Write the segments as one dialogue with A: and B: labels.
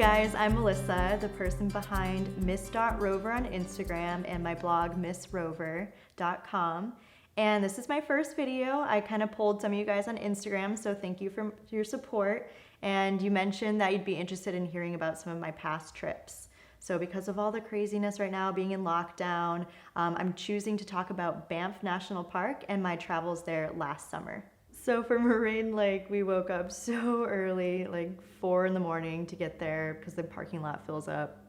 A: guys, I'm Melissa, the person behind Miss.Rover on Instagram and my blog missrover.com. And this is my first video. I kind of polled some of you guys on Instagram, so thank you for your support. And you mentioned that you'd be interested in hearing about some of my past trips. So because of all the craziness right now, being in lockdown, I'm choosing to talk about Banff National Park and my travels there last summer. So for Moraine Lake, we woke up so early, like 4 in the morning to get there because the parking lot fills up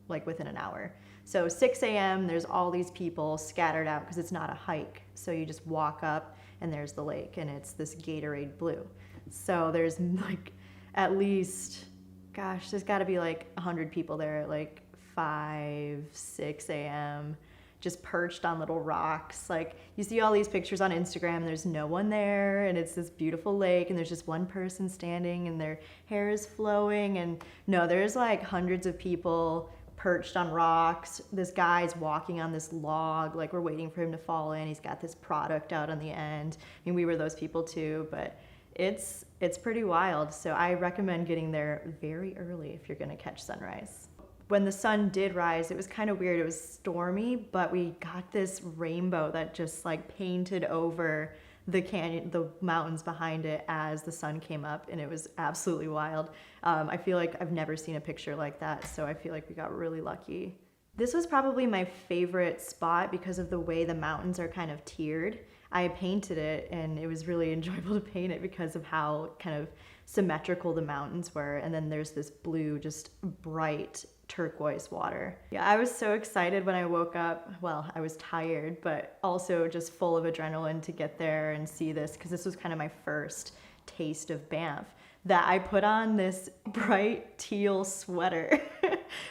A: like within an hour. So 6 a.m. there's all these people scattered out because it's not a hike. So you just walk up and there's the lake and it's this Gatorade blue. So there's like at least, gosh, there's gotta be like 100 people there at like 5, 6 a.m. just perched on little rocks. Like you see all these pictures on Instagram and there's no one there and it's this beautiful lake and there's just one person standing and their hair is flowing, and no, there's like hundreds of people perched on rocks. This guy's walking on this log, like we're waiting for him to fall in. He's got this product out on the end. I mean, we were those people too, but it's pretty wild. So I recommend getting there very early if you're gonna catch sunrise. When the sun did rise, it was kind of weird. It was stormy, but we got this rainbow that just like painted over the canyon, the mountains behind it as the sun came up, and it was absolutely wild. I feel like I've never seen a picture like that, so I feel like we got really lucky. This was probably my favorite spot because of the way the mountains are kind of tiered. I painted it and it was really enjoyable to paint it because of how kind of symmetrical the mountains were, and then there's this blue, just bright turquoise water. Yeah, I was so excited when I woke up. Well, I was tired, but also just full of adrenaline to get there and see this, because this was kind of my first taste of Banff, that I put on this bright teal sweater,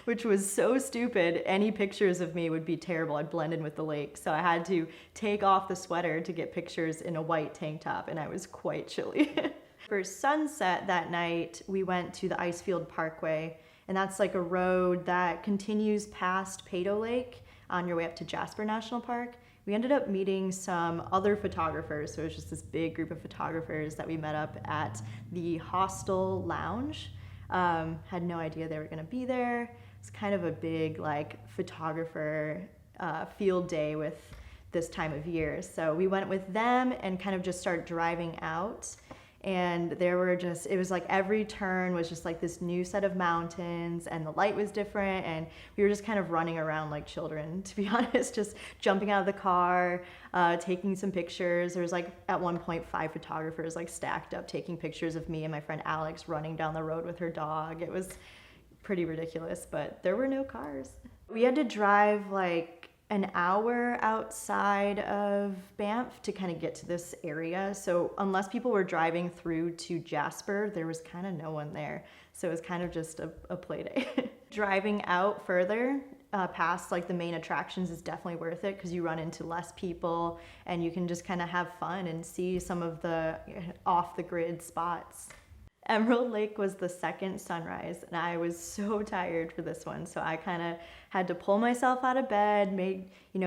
A: which was so stupid. Any pictures of me would be terrible. I'd blend in with the lake. So I had to take off the sweater to get pictures in a white tank top, and I was quite chilly. For sunset that night, we went to the Icefields Parkway, and that's like a road that continues past Peyto Lake on your way up to Jasper National Park. We ended up meeting some other photographers, so it was just this big group of photographers that we met up at the Hostel Lounge. Had no idea they were gonna be there. It's kind of a big like photographer field day with this time of year. So we went with them and kind of just started driving out. And there were just, it was like every turn was just like this new set of mountains, and the light was different, and we were just kind of running around like children, to be honest, just jumping out of the car, taking some pictures. There was like at one point 5 photographers like stacked up taking pictures of me and my friend Alex running down the road with her dog. It was pretty ridiculous, but there were no cars. We had to drive like an hour outside of Banff to kind of get to this area. So unless people were driving through to Jasper, there was kind of no one there. So it was kind of just a play day. Driving out further past like the main attractions is definitely worth it, because you run into less people and you can just kind of have fun and see some of the off the grid spots. Emerald Lake was the second sunrise, and I was so tired for this one, so I kind of had to pull myself out of bed,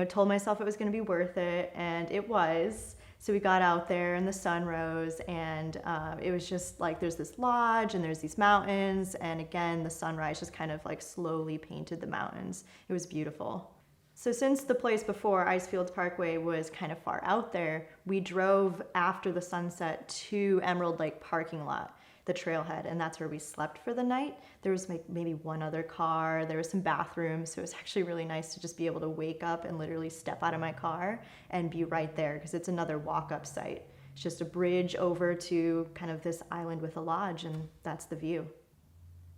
A: told myself it was going to be worth it, and it was. So we got out there and the sun rose, and it was just like there's this lodge and there's these mountains, and again the sunrise just kind of like slowly painted the mountains. It was beautiful. So since the place before, Icefields Parkway, was kind of far out there, we drove after the sunset to Emerald Lake parking lot, the trailhead, and that's where we slept for the night. There was maybe one other car, there was some bathrooms, so it was actually really nice to just be able to wake up and literally step out of my car and be right there, because it's another walk-up site. It's just a bridge over to kind of this island with a lodge, and that's the view.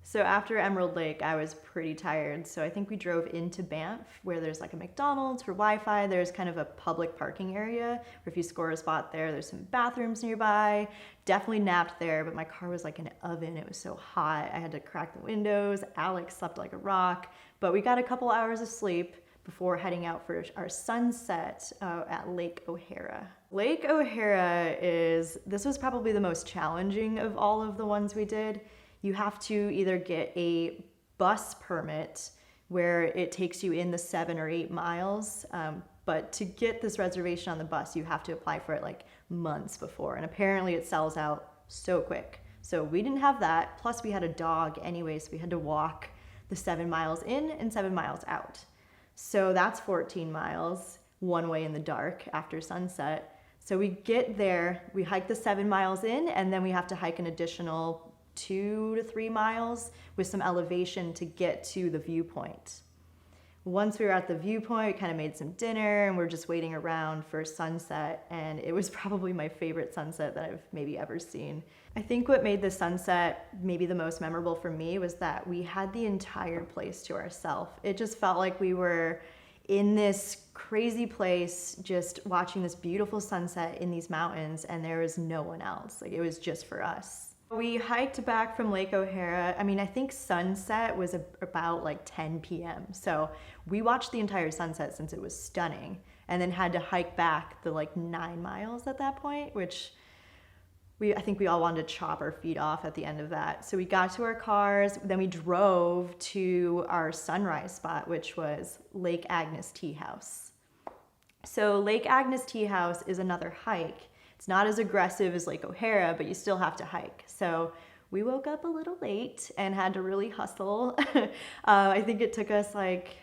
A: So after Emerald Lake, I was pretty tired, so I think we drove into Banff, where there's like a McDonald's for Wi-Fi. There's kind of a public parking area where if you score a spot there, there's some bathrooms nearby. Definitely napped there, but my car was like an oven. It was so hot. I had to crack the windows. Alex slept like a rock, but we got a couple hours of sleep before heading out for our sunset at Lake O Hara. Lake O Hara this was probably the most challenging of all of the ones we did. You have to either get a bus permit where it takes you in the 7 or 8 miles, but to get this reservation on the bus, you have to apply for it like months before, and apparently it sells out so quick. So we didn't have that. Plus we had a dog anyway, so we had to walk the 7 miles in and 7 miles out. So that's 14 miles one way in the dark after sunset. So we get there, we hike the 7 miles in, and then we have to hike an additional 2 to 3 miles with some elevation to get to the viewpoint. Once we were at the viewpoint, we kind of made some dinner and we're just waiting around for sunset, and it was probably my favorite sunset that I've maybe ever seen. I think what made the sunset maybe the most memorable for me was that we had the entire place to ourselves. It just felt like we were in this crazy place just watching this beautiful sunset in these mountains, and there was no one else. Like, it was just for us. We hiked back from Lake O Hara. I mean, I think sunset was about like 10 p.m. So we watched the entire sunset since it was stunning, and then had to hike back the like 9 miles at that point, which I think we all wanted to chop our feet off at the end of that. So we got to our cars, then we drove to our sunrise spot, which was Lake Agnes Tea House. So Lake Agnes Tea House is another hike. It's not as aggressive as Lake O Hara, but you still have to hike. So we woke up a little late and had to really hustle. I think it took us like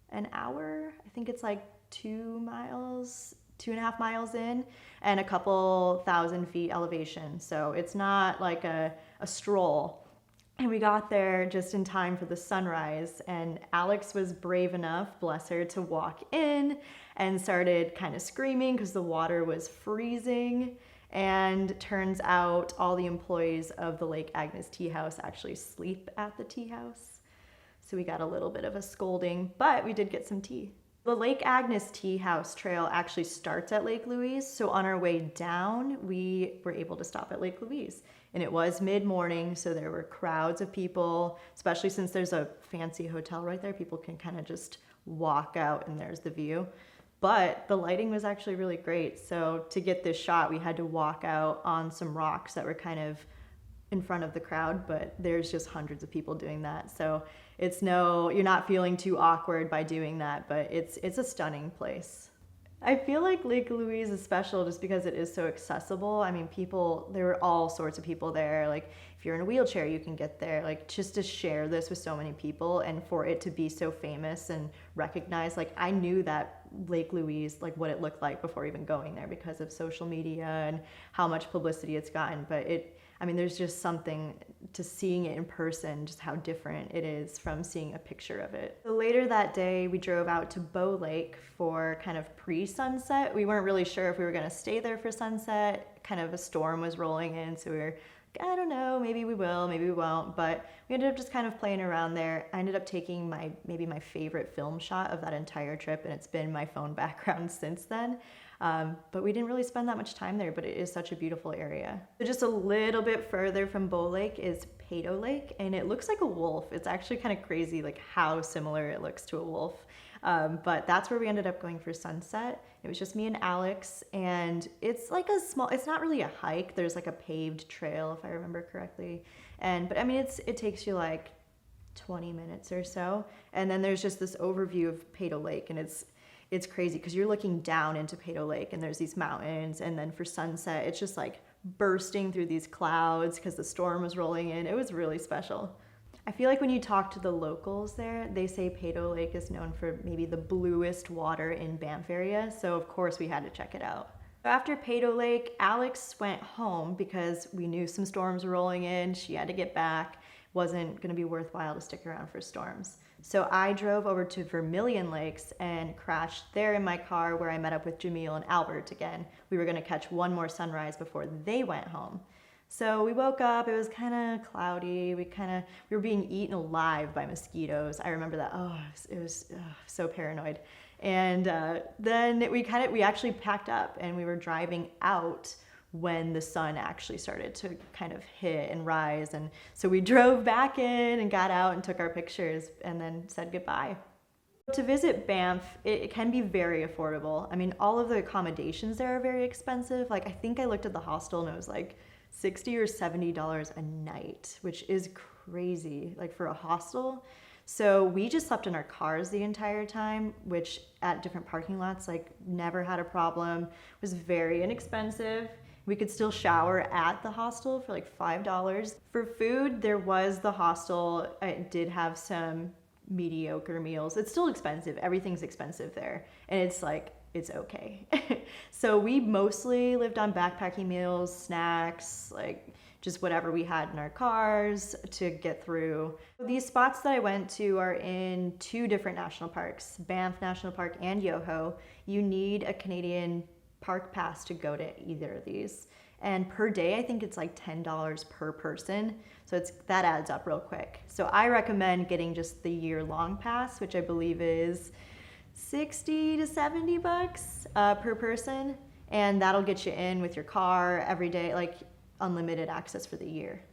A: an hour. I think it's like 2.5 miles in, and a couple thousand feet elevation. So it's not like a stroll. And we got there just in time for the sunrise, and Alex was brave enough, bless her, to walk in and started kind of screaming because the water was freezing. And turns out all the employees of the Lake Agnes Tea House actually sleep at the tea house. So we got a little bit of a scolding, but we did get some tea. The Lake Agnes Tea House trail actually starts at Lake Louise, so on our way down, we were able to stop at Lake Louise. And it was mid-morning, so there were crowds of people, especially since there's a fancy hotel right there. People can kind of just walk out and there's the view. But the lighting was actually really great, so to get this shot, we had to walk out on some rocks that were kind of in front of the crowd, but there's just hundreds of people doing that. So you're not feeling too awkward by doing that, but it's a stunning place. I feel like Lake Louise is special just because it is so accessible. I mean, there were all sorts of people there. Like, if you're in a wheelchair, you can get there. Like, just to share this with so many people and for it to be so famous and recognized, like, I knew that Lake Louise, like what it looked like before even going there because of social media and how much publicity it's gotten. But there's just something to seeing it in person, just how different it is from seeing a picture of it. So later that day, we drove out to Bow Lake for kind of pre-sunset. We weren't really sure if we were gonna stay there for sunset. Kind of a storm was rolling in, so we were like, I don't know, maybe we will, maybe we won't. But we ended up just kind of playing around there. I ended up taking maybe my favorite film shot of that entire trip, and it's been my phone background since then. But we didn't really spend that much time there, but it is such a beautiful area. So just a little bit further from Bow Lake is Peyto Lake, and it looks like a wolf. It's actually kind of crazy like how similar it looks to a wolf. But that's where we ended up going for sunset. It was just me and Alex, and it's like it's not really a hike. There's like a paved trail, if I remember correctly. But I mean, it takes you like 20 minutes or so. And then there's just this overview of Peyto Lake, and it's crazy because you're looking down into Peyto Lake and there's these mountains, and then for sunset, it's just like bursting through these clouds because the storm was rolling in. It was really special. I feel like when you talk to the locals there, they say Peyto Lake is known for maybe the bluest water in Banff area, so of course we had to check it out. After Peyto Lake, Alex went home because we knew some storms were rolling in. She had to get back. Wasn't going to be worthwhile to stick around for storms. So I drove over to Vermillion Lakes and crashed there in my car, where I met up with Jhamil and Albert again. We were going to catch one more sunrise before they went home. So we woke up, it was kind of cloudy. We were being eaten alive by mosquitoes. I remember that. It was so paranoid. And then we actually packed up and we were driving out when the sun actually started to kind of hit and rise. And so we drove back in and got out and took our pictures and then said goodbye. To visit Banff, it can be very affordable. I mean, all of the accommodations there are very expensive. Like, I think I looked at the hostel and it was like $60 or $70 a night, which is crazy, like for a hostel. So we just slept in our cars the entire time, which at different parking lots, like never had a problem. It was very inexpensive. We could still shower at the hostel for like $5. For food, there was the hostel. It did have some mediocre meals. It's still expensive. Everything's expensive there. And it's like, it's okay. So we mostly lived on backpacking meals, snacks, like just whatever we had in our cars to get through. These spots that I went to are in 2 different national parks, Banff National Park and Yoho. You need a Canadian park pass to go to either of these. And per day, I think it's like $10 per person. So that adds up real quick. So I recommend getting just the year-long pass, which I believe is 60 to 70 bucks per person. And that'll get you in with your car every day, like unlimited access for the year.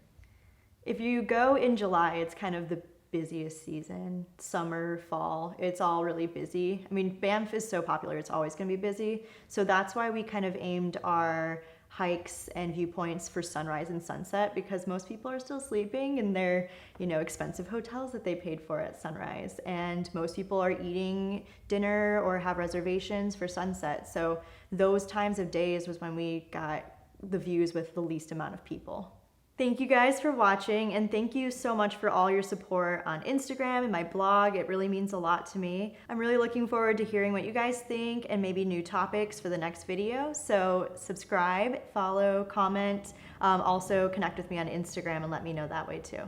A: If you go in July, it's kind of the busiest season. Summer, fall, it's all really busy. I mean, Banff is so popular, it's always gonna be busy. So that's why we kind of aimed our hikes and viewpoints for sunrise and sunset, because most people are still sleeping in their, expensive hotels that they paid for at sunrise. And most people are eating dinner or have reservations for sunset. So those times of days was when we got the views with the least amount of people. Thank you guys for watching, and thank you so much for all your support on Instagram and my blog. It really means a lot to me. I'm really looking forward to hearing what you guys think and maybe new topics for the next video. So subscribe, follow, comment, also connect with me on Instagram and let me know that way too.